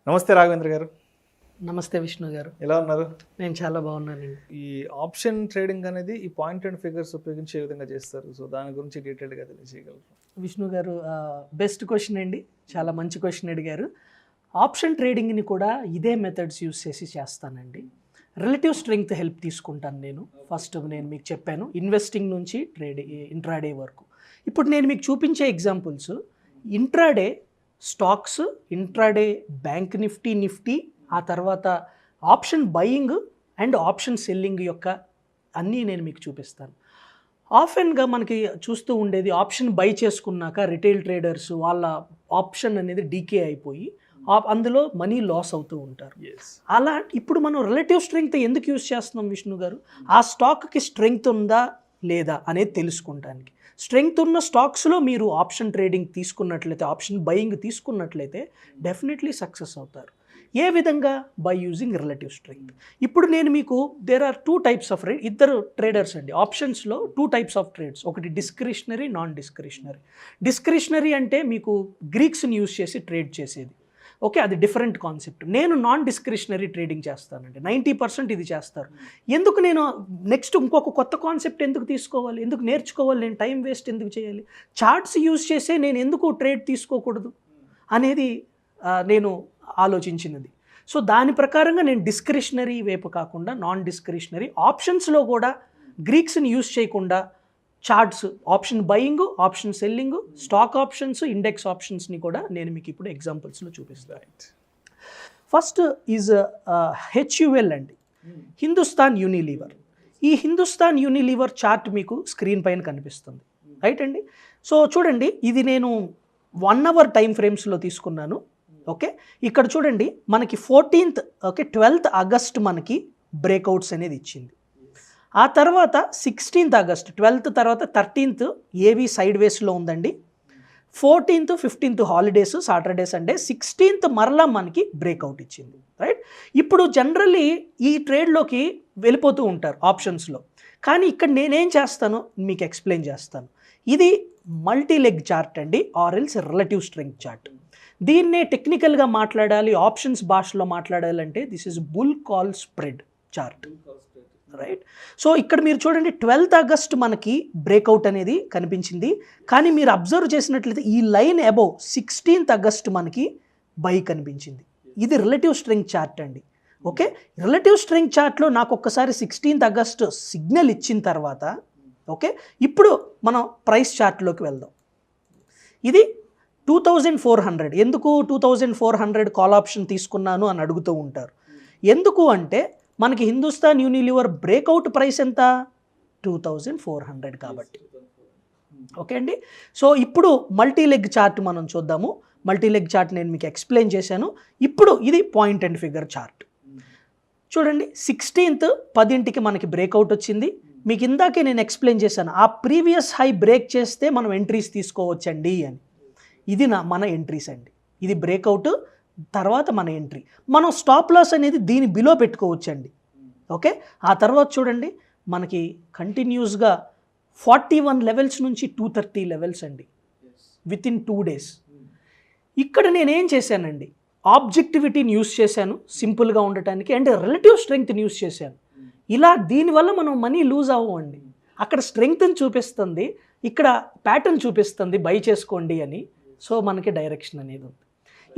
నమస్తే రాఘవేంద్ర గారు. నమస్తే విష్ణు గారు. ఎలా ఉన్నారు? నేను చాలా బాగున్నానండి. ఈ ఆప్షన్ ట్రేడింగ్ అనేది ఈ పాయింట్ అండ్ ఫిగర్స్ ఉపయోగించి ఏ విధంగా చేస్తారు? సో దాని గురించి డీటెయిల్గా తెలియజేయగలరు? విష్ణు గారు, బెస్ట్ క్వశ్చన్ అండి. చాలా మంచి క్వశ్చన్ అడిగారు. ఆప్షన్ ట్రేడింగ్ని కూడా ఇదే మెథడ్స్ యూస్ చేసి చేస్తానండి. రిలేటివ్ స్ట్రెంగ్త్ హెల్ప్ తీసుకుంటాను నేను. ఫస్ట్ నేను మీకు చెప్పాను ఇన్వెస్టింగ్ నుంచి ఇంట్రాడే వరకు. ఇప్పుడు నేను మీకు చూపించే examples intraday stocks, intraday bank Nifty, ఆ తర్వాత option buying and option selling యొక్క అన్నీ నేను మీకు చూపిస్తాను. ఆఫెన్గా మనకి చూస్తూ ఉండేది ఆప్షన్ బై చేసుకున్నాక రిటైల్ ట్రేడర్స్ వాళ్ళ ఆప్షన్ అనేది డీకే అయిపోయి అందులో మనీ లాస్ అవుతూ ఉంటారు. అలా ఇప్పుడు మనం రిలేటివ్ స్ట్రెంగ్త్ ఎందుకు యూజ్ చేస్తున్నాం విష్ణు గారు? ఆ స్టాక్కి స్ట్రెంగ్త్ ఉందా లేదా అనేది తెలుసుకుంటానికి. స్ట్రెంగ్త్ ఉన్న స్టాక్స్లో మీరు ఆప్షన్ ట్రేడింగ్ తీసుకున్నట్లయితే, ఆప్షన్ బయింగ్ తీసుకున్నట్లయితే డెఫినెట్లీ సక్సెస్ అవుతారు. ఏ విధంగా? By using relative strength. ఇప్పుడు నేను మీకు దేర్ ఆర్ 2 types ఆఫ్ ఇద్దరు ట్రేడర్స్ అండి. ఆప్షన్స్లో 2 types ఆఫ్ ట్రేడ్స్. ఒకటి డిస్క్రిషనరీ, నాన్ డిస్క్రిషనరీ. డిస్క్రిషనరీ అంటే మీకు గ్రీక్స్ని యూజ్ చేసి ట్రేడ్ చేసేది. ఓకే, అది డిఫరెంట్ కాన్సెప్ట్. నేను నాన్ డిస్క్రిషనరీ ట్రేడింగ్ చేస్తానండి. 90% ఇది చేస్తారు. ఎందుకు నేను నెక్స్ట్ ఇంకొక కొత్త కాన్సెప్ట్ ఎందుకు తీసుకోవాలి, ఎందుకు నేర్చుకోవాలి, నేను టైం వేస్ట్ ఎందుకు చేయాలి? చార్ట్స్ యూజ్ చేసే నేను ఎందుకు ట్రేడ్ తీసుకోకూడదు అనేది నేను ఆలోచించినది. సో దాని ప్రకారంగా నేను డిస్క్రిషనరీ వైపు కాకుండా నాన్ డిస్క్రిషనరీ ఆప్షన్స్లో కూడా గ్రీక్స్ని యూజ్ చేయకుండా charts, option buying, option selling, stock options, index ఆప్షన్స్ని కూడా నేను మీకు ఇప్పుడు ఎగ్జాంపుల్స్లో చూపిస్తాను. ఫస్ట్ ఈజ్ HUL అండి, హిందుస్థాన్ యూనిలీవర్. ఈ హిందుస్థాన్ యూనిలీవర్ చార్ట్ మీకు స్క్రీన్ పైన కనిపిస్తుంది, రైట్ అండి? సో చూడండి, ఇది నేను 1 hour టైం ఫ్రేమ్స్లో తీసుకున్నాను. ఓకే, ఇక్కడ చూడండి మనకి 14th, ఓకే 12th August మనకి బ్రేక్అవుట్స్ అనేది ఇచ్చింది. ఆ తర్వాత 16th August, 12th తర్వాత 13th ఏవి సైడ్ వేస్లో ఉందండి. 14th, 15th holidays, Saturday Sunday. 16th మరలా మనకి బ్రేక్అవుట్ ఇచ్చింది, రైట్? ఇప్పుడు జనరల్లీ ఈ ట్రేడ్లోకి వెళ్ళిపోతూ ఉంటారు ఆప్షన్స్లో, కానీ ఇక్కడ నేనేం చేస్తాను మీకు ఎక్స్ప్లెయిన్ చేస్తాను. ఇది మల్టీ లెగ్ చార్ట్ అండి, or else relative strength chart. దీన్నే టెక్నికల్గా మాట్లాడాలి, ఆప్షన్స్ భాషలో మాట్లాడాలంటే this is bull call spread chart, right? So ఇక్కడ మీరు చూడండి 12th August మనకి బ్రేక్అవుట్ అనేది కనిపించింది, కానీ మీరు అబ్జర్వ్ చేసినట్లయితే ఈ లైన్ అబౌవ్ 16th August మనకి బై కనిపించింది. ఇది రిలేటివ్ స్ట్రెంగ్త్ చార్ట్ అండి. ఓకే, రిలేటివ్ స్ట్రెంగ్త్ చార్ట్లో నాకు ఒక్కసారి 16th August సిగ్నల్ ఇచ్చిన తర్వాత, ఓకే ఇప్పుడు మనం ప్రైస్ చార్ట్లోకి వెళ్దాం. ఇది 2400. ఎందుకు 2400 కాల్ ఆప్షన్ తీసుకున్నాను అని అడుగుతూ ఉంటారు. ఎందుకు అంటే మనకి హిందుస్థాన్ యూనిలీవర్ బ్రేక్అవుట్ ప్రైస్ ఎంత? 2400 కాబట్టి. ఓకే అండి, సో ఇప్పుడు మల్టీ లెగ్ చార్ట్ మనం చూద్దాము. మల్టీ లెగ్ చార్ట్ నేను మీకు ఎక్స్ప్లెయిన్ చేశాను. ఇప్పుడు ఇది పాయింట్ అండ్ ఫిగర్ చార్ట్. చూడండి 16th 10ంటికి మనకి బ్రేక్అవుట్ వచ్చింది. మీకు ఇందాకే నేను ఎక్స్ప్లెయిన్ చేశాను, ఆ ప్రీవియస్ హై బ్రేక్ చేస్తే మనం ఎంట్రీస్ తీసుకోవచ్చండి అని. ఇది మన ఎంట్రీస్ అండి. ఇది బ్రేక్అవుట్ తర్వాత మన ఎంట్రీ. మనం స్టాప్ లాస్ అనేది దీని బిలో పెట్టుకోవచ్చండి. ఓకే, ఆ తర్వాత చూడండి మనకి కంటిన్యూస్గా 41 లెవెల్స్ నుంచి 230 లెవెల్స్ అండి విత్ ఇన్ 2 days. ఇక్కడ నేనేం చేశానండి, ఆబ్జెక్టివిటీని యూస్ చేశాను సింపుల్గా ఉండటానికి, అండ్ రిలేటివ్ స్ట్రెంగ్త్ని యూస్ చేశాను. ఇలా దీనివల్ల మనం మనీ లూజ్ అవ్వండి. అక్కడ స్ట్రెంగ్త్ని చూపిస్తుంది, ఇక్కడ ప్యాటర్న్ చూపిస్తుంది బై చేసుకోండి అని. సో మనకి డైరెక్షన్ అనేది ఉంది.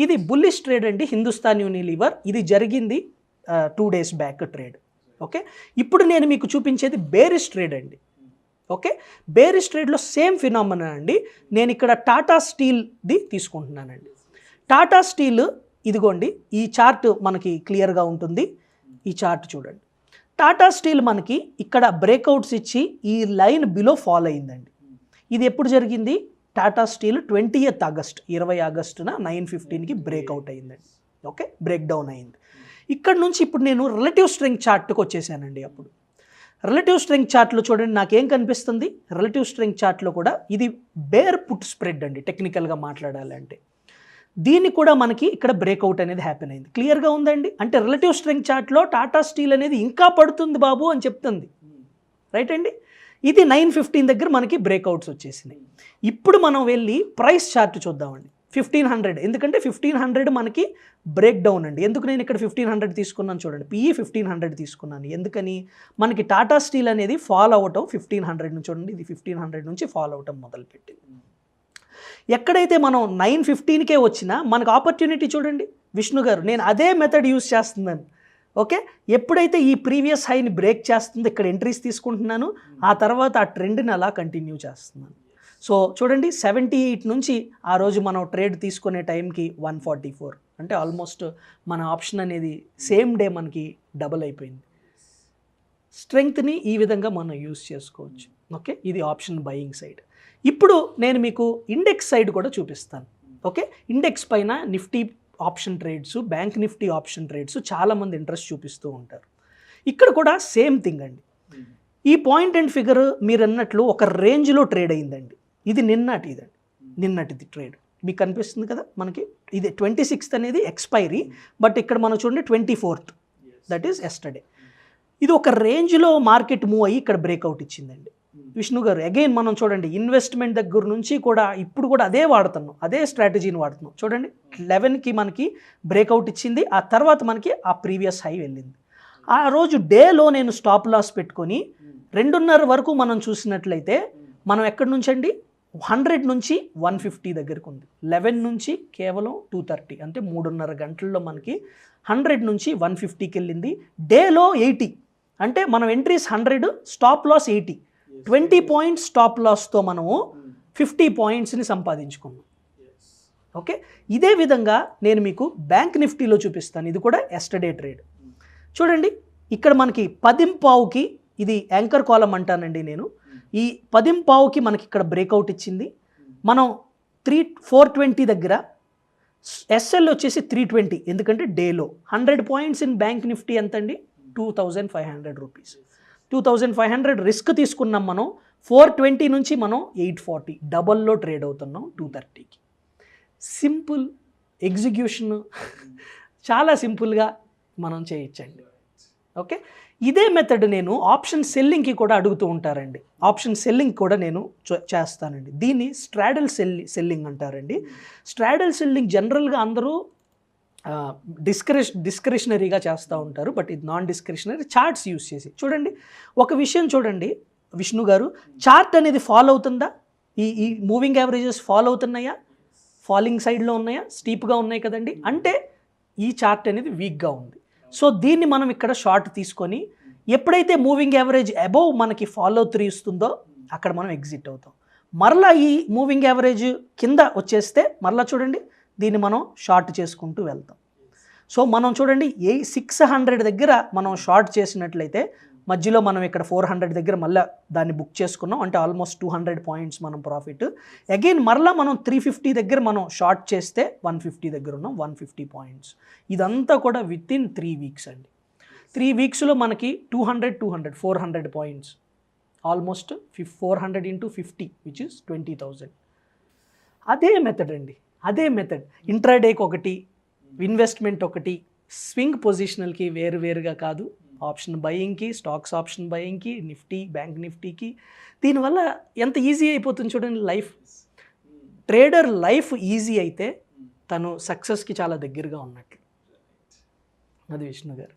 ఇది బుల్లిష్ ట్రేడ్ అండి, హిందుస్థాన్ యూనిలీవర్. ఇది జరిగింది 2 days బ్యాక్ ట్రేడ్. ఓకే, ఇప్పుడు నేను మీకు చూపించేది బేరిష్ ట్రేడ్ అండి. ఓకే, బేరిష్ ట్రేడ్లో సేమ్ ఫినామినా అండి. నేను ఇక్కడ టాటా స్టీల్ది తీసుకుంటున్నానండి. టాటా స్టీల్ ఇదిగోండి, ఈ చార్ట్ మనకి క్లియర్గా ఉంటుంది. ఈ చార్ట్ చూడండి, టాటా స్టీల్ మనకి ఇక్కడ బ్రేక్అవుట్స్ ఇచ్చి ఈ లైన్ బిలో ఫాలో అయిందండి. ఇది ఎప్పుడు జరిగింది? టాటా స్టీల్ 20th August, 20 ఆగస్టున 9:15కి బ్రేక్అవుట్ అయిందండి. ఓకే, బ్రేక్ డౌన్ అయింది. ఇక్కడ నుంచి ఇప్పుడు నేను రిలేటివ్ స్ట్రెంగ్త్ చార్ట్కి వచ్చేసానండి. అప్పుడు రిలేటివ్ స్ట్రెంగ్త్ చార్ట్లో చూడండి నాకేం కనిపిస్తుంది. రిలేటివ్ స్ట్రెంగ్త్ చార్ట్లో కూడా ఇది బేర్ పుట్ స్ప్రెడ్ అండి, టెక్నికల్గా మాట్లాడాలంటే. దీన్ని కూడా మనకి ఇక్కడ బ్రేక్అవుట్ అనేది హ్యాపెన్ అయింది. క్లియర్గా ఉందండి. అంటే రిలేటివ్ స్ట్రెంగ్త్ చార్ట్లో టాటా స్టీల్ అనేది ఇంకా పడుతుంది బాబు అని చెప్తుంది, రైట్ అండి? ఇది 9:15 దగ్గర మనకి బ్రేక్అవుట్స్ వచ్చేసినాయి. ఇప్పుడు మనం వెళ్ళి ప్రైస్ చార్ట్ చూద్దామండి. 1500, ఎందుకంటే 1500 మనకి బ్రేక్ డౌన్ అండి. ఎందుకు నేను ఇక్కడ 1500 తీసుకున్నాను చూడండి, పిఈ 1500 తీసుకున్నాను. ఎందుకని మనకి టాటా స్టీల్ అనేది ఫాల్ అవటం 1500 నుంచి, చూడండి ఇది 1500 నుంచి ఫాల్ అవటం మొదలుపెట్టింది. ఎక్కడైతే మనం 915కే వచ్చినా మనకు ఆపర్చునిటీ చూడండి విష్ణు గారు, నేను అదే మెథడ్ యూస్ చేస్తున్నాను. ఓకే, ఎప్పుడైతే ఈ ప్రీవియస్ హైని బ్రేక్ చేస్తుందో ఇక్కడ ఎంట్రీస్ తీసుకుంటున్నాను, ఆ తర్వాత ఆ ట్రెండ్ని అలా కంటిన్యూ చేస్తున్నాను. సో చూడండి 78 నుంచి ఆ రోజు మనం ట్రేడ్ తీసుకునే టైంకి 144, అంటే ఆల్మోస్ట్ మన ఆప్షన్ అనేది సేమ్ డే మనకి డబుల్ అయిపోయింది. స్ట్రెంగ్త్ని ఈ విధంగా మనం యూస్ చేసుకోవచ్చు. ఓకే, ఇది ఆప్షన్ బయింగ్ సైడ్. ఇప్పుడు నేను మీకు ఇండెక్స్ సైడ్ కూడా చూపిస్తాను. ఓకే, ఇండెక్స్ పైన Nifty option trades, bank Nifty option trades చాలామంది ఇంట్రెస్ట్ చూపిస్తూ ఉంటారు. ఇక్కడ కూడా సేమ్ థింగ్ అండి. ఈ పాయింట్ అండ్ ఫిగర్ మీరు అన్నట్లు ఒక రేంజ్లో ట్రేడ్ అయిందండి. ఇది నిన్నటిది ట్రేడ్ మీకు కనిపిస్తుంది కదా మనకి. ఇది 26th అనేది ఎక్స్పైరీ, బట్ ఇక్కడ మనం చూడండి 24th, దట్ ఈస్ ఎస్టర్డే. ఇది ఒక రేంజ్లో మార్కెట్ మూవ్ అయ్యి ఇక్కడ బ్రేక్అవుట్ ఇచ్చిందండి. విష్ణు గారు అగైన్ మనం చూడండి ఇన్వెస్ట్మెంట్ దగ్గర నుంచి కూడా ఇప్పుడు కూడా అదే వాడుతున్నాం, అదే స్ట్రాటజీని వాడుతున్నాం. చూడండి 11కి మనకి బ్రేక్అవుట్ ఇచ్చింది, ఆ తర్వాత మనకి ఆ ప్రీవియస్ హై వెళ్ళింది. ఆ రోజు డేలో నేను స్టాప్ లాస్ పెట్టుకొని 2:30 వరకు మనం చూసినట్లయితే మనం ఎక్కడి నుంచి అండి 100 నుంచి 150 దగ్గరకు ఉంది. 11 నుంచి కేవలం 230, అంటే 3:30 గంటల్లో మనకి 100 నుంచి 150కి వెళ్ళింది. డేలో 80, అంటే మనం entries 100, stop loss 80, 20 points stop లాస్తో మనము 50 పాయింట్స్ని సంపాదించుకున్నాం. ఓకే, ఇదే విధంగా నేను మీకు బ్యాంక్ నిఫ్టీలో చూపిస్తాను. ఇది కూడా ఎస్టర్డే ట్రేడ్. చూడండి ఇక్కడ మనకి 10:15కి, ఇది యాంకర్ కాలం అంటానండి నేను, ఈ 10:15కి మనకి ఇక్కడ బ్రేక్అవుట్ ఇచ్చింది. మనం 420 దగ్గర, ఎస్ఎల్ వచ్చేసి 320, ఎందుకంటే డేలో 100 పాయింట్స్ ఇన్ బ్యాంక్ నిఫ్టీ ఎంత అండి 2500 రూపీస్. 2500 రిస్క్ తీసుకున్నాం మనం. 420 నుంచి మనం 840, డబల్లో ట్రేడ్ అవుతున్నాం 230కి. సింపుల్ ఎగ్జిక్యూషన్, చాలా సింపుల్గా మనం చేయొచ్చండి. ఓకే, ఇదే మెథడ్ నేను ఆప్షన్ సెల్లింగ్కి కూడా అడుగుతూ ఉంటారండి. ఆప్షన్ సెల్లింగ్ కూడా నేను చేస్తానండి. దీన్ని స్ట్రాడల్ సెల్లింగ్ అంటారండి. స్ట్రాడల్ సెల్లింగ్ జనరల్గా అందరూ డిస్క్రిషనరీగా చేస్తూ ఉంటారు, బట్ ఇది నాన్ డిస్క్రిషనరీ. చార్ట్స్ యూస్ చేసి చూడండి. ఒక విషయం చూడండి విష్ణు గారు, చార్ట్ అనేది ఫాలో అవుతుందా? ఈ మూవింగ్ యావరేజెస్ ఫాలో అవుతున్నాయా? ఫాలింగ్ సైడ్లో ఉన్నాయా? స్టీప్గా ఉన్నాయి కదండి, అంటే ఈ చార్ట్ అనేది వీక్గా ఉంది. సో దీన్ని మనం ఇక్కడ షార్ట్ తీసుకొని, ఎప్పుడైతే మూవింగ్ యావరేజ్ అబౌవ్ మనకి ఫాలో త్రీ ఇస్తుందో అక్కడ మనం ఎగ్జిట్ అవుతాం. మరలా ఈ మూవింగ్ యావరేజ్ కింద వచ్చేస్తే మరలా చూడండి దీన్ని మనం షార్ట్ చేసుకుంటూ వెళ్తాం. సో మనం చూడండి 600 దగ్గర మనం షార్ట్ చేసినట్లయితే మధ్యలో మనం ఇక్కడ 400 దగ్గర మళ్ళీ దాన్ని బుక్ చేసుకున్నాం, అంటే ఆల్మోస్ట్ 200 పాయింట్స్ మనం ప్రాఫిట్. అగైన్ మరలా మనం 350 దగ్గర మనం షార్ట్ చేస్తే 150 దగ్గర ఉన్నాం, 150 పాయింట్స్. ఇదంతా కూడా విత్ ఇన్ 3 వీక్స్ అండి. 3 వీక్స్లో మనకి 400 points, almost 400 into 50 which is 20,000. అదే మెథడ్ అండి, అదే మెథడ్. ఇంట్రాడేకి ఒకటి, ఇన్వెస్ట్మెంట్ ఒకటి, స్వింగ్ పొజిషనల్కి వేరుగా కాదు, ఆప్షన్ బయింగ్కి, స్టాక్స్ ఆప్షన్ బయింగ్కి, నిఫ్టీ, బ్యాంక్ నిఫ్టీకి. దీనివల్ల ఎంత ఈజీ అయిపోతుంది చూడండి లైఫ్. ట్రేడర్ లైఫ్ ఈజీ అయితే తను సక్సెస్కి చాలా దగ్గరగా ఉన్నట్లు. అది విష్ణు గారు.